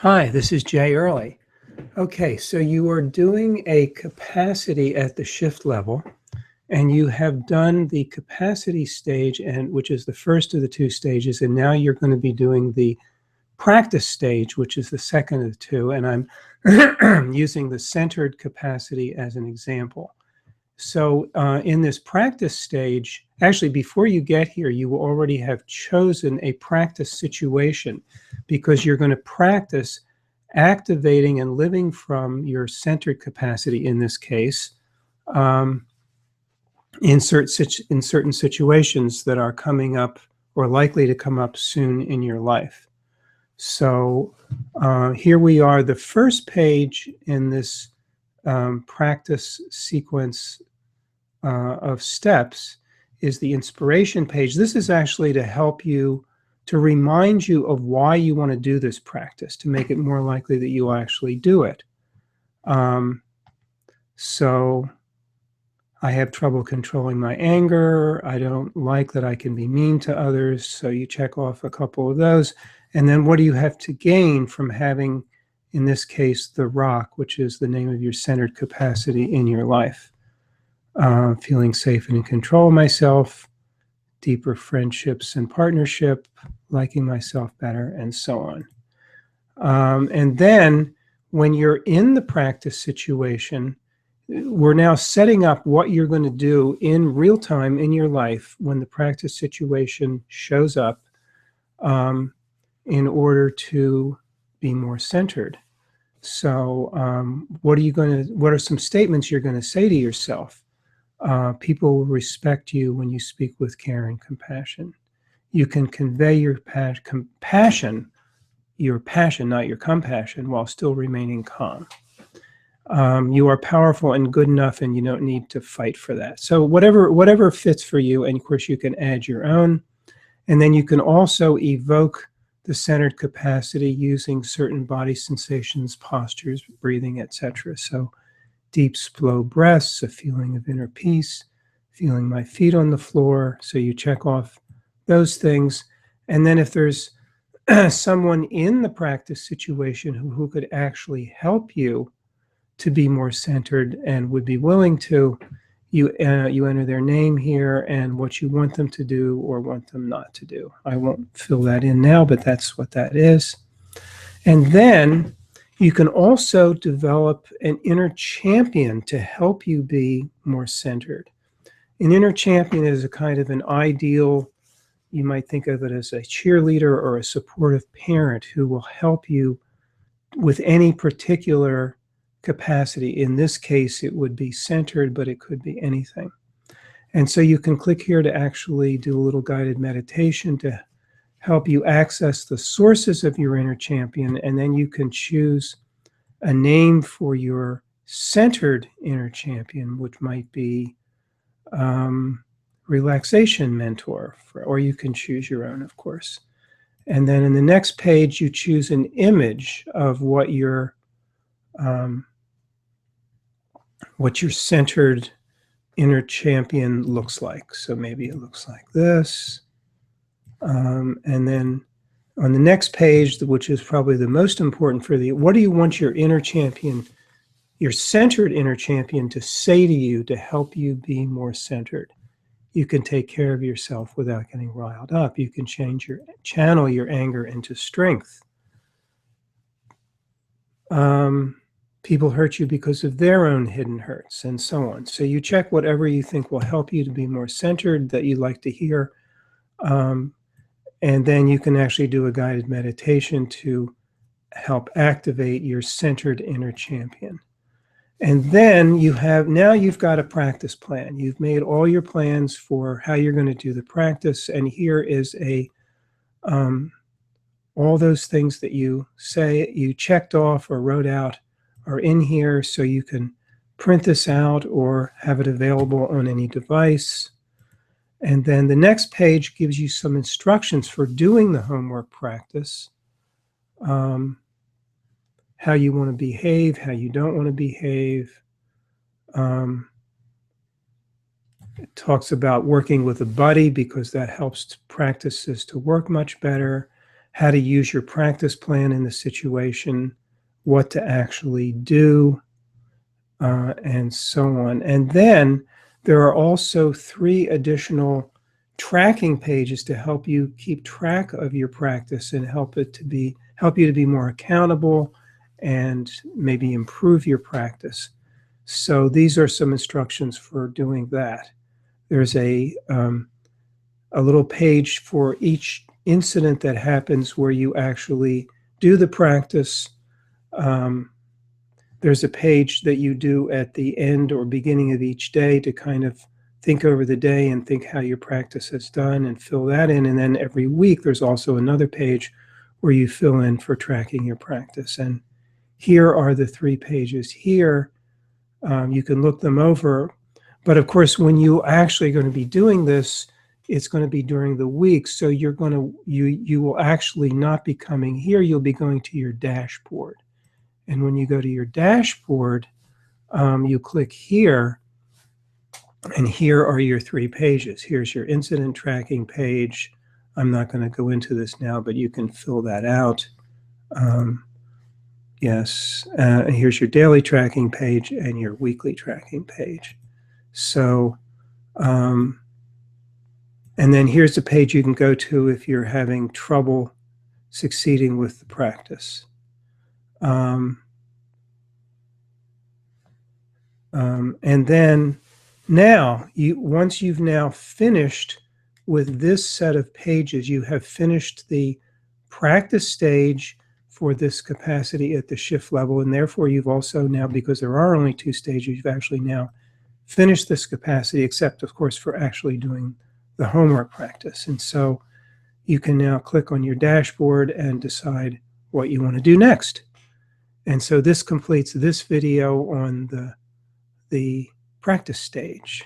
Hi, this is Jay Early. Okay, so you are doing a capacity at the shift level, and you have done the capacity stage, which is the first of the two stages, and now you're going to be doing the practice stage, which is the second of the two, and I'm using the centered capacity as an example. So in this practice stage, actually, before you get here, you will already have chosen a practice situation because you're going to practice activating and living from your centered capacity in this case in certain situations that are coming up or likely to come up soon in your life. So here we are. The first page in this practice sequence of steps is the inspiration page. This is actually to help you, to remind you of why you want to do this practice, to make it more likely that you will actually do it. So I have trouble controlling my anger. I don't like that I can be mean to others. So you check off a couple of those. And then what do you have to gain from having, in this case, the rock, which is the name of your centered capacity in your life? Feeling safe and in control of myself, deeper friendships and partnership, liking myself better, and so on. And then when you're in the practice situation, we're now setting up what you're going to do in real time in your life when the practice situation shows up in order to be more centered. So what are some statements you're going to say to yourself? People will respect you when you speak with care and compassion. You can convey your passion, not your compassion, while still remaining calm. You are powerful and good enough, and you don't need to fight for that. So whatever fits for you, and of course you can add your own. And then you can also evoke the centered capacity using certain body sensations, postures, breathing, etc. So deep, slow breaths, a feeling of inner peace, feeling my feet on the floor. So you check off those things. And then if there's someone in the practice situation who could actually help you to be more centered and would be willing to, you enter their name here and what you want them to do or want them not to do. I won't fill that in now, but that's what that is. And then you can also develop an inner champion to help you be more centered. An inner champion is a kind of an ideal, you might think of it as a cheerleader or a supportive parent who will help you with any particular capacity. In this case, it would be centered, but it could be anything. And so you can click here to actually do a little guided meditation to help you access the sources of your inner champion, and then you can choose a name for your centered inner champion, which might be relaxation mentor, or you can choose your own, of course. And then in the next page, you choose an image of what your centered inner champion looks like. So maybe it looks like this. And then on the next page, which is probably the most important for what do you want your inner champion, your centered inner champion, to say to you to help you be more centered? You can take care of yourself without getting riled up. You can channel your anger into strength. People hurt you because of their own hidden hurts, and so on. So you check whatever you think will help you to be more centered, that you'd like to hear. And then you can actually do a guided meditation to help activate your centered inner champion. And then you've got a practice plan. You've made all your plans for how you're going to do the practice. And here is all those things that you say you checked off or wrote out are in here, so you can print this out or have it available on any device. And then the next page gives you some instructions for doing the homework practice, how you want to behave, how you don't want to behave. It talks about working with a buddy because that helps practices to work much better, how to use your practice plan in the situation, what to actually do, and so on. And then there are also 3 additional tracking pages to help you keep track of your practice and help you to be more accountable and maybe improve your practice. So these are some instructions for doing that. There's a little page for each incident that happens where you actually do the practice. There's a page that you do at the end or beginning of each day to kind of think over the day and think how your practice has done and fill that in. And then every week there's also another page where you fill in for tracking your practice. And here are the 3 pages here. You can look them over. But of course, when you actually going to be doing this, it's going to be during the week. So you will actually not be coming here. You'll be going to your dashboard. And when you go to your dashboard, you click here, and here are your 3 pages. Here's your incident tracking page. I'm not going to go into this now, but you can fill that out. Yes, here's your daily tracking page and your weekly tracking page. So, and then here's the page you can go to if you're having trouble succeeding with the practice. And then now, once you've now finished with this set of pages, you have finished the practice stage for this capacity at the shift level, and therefore you've also now, because there are only 2 stages, you've actually now finished this capacity, except of course for actually doing the homework practice. And so you can now click on your dashboard and decide what you want to do next. And so this completes this video on the practice stage.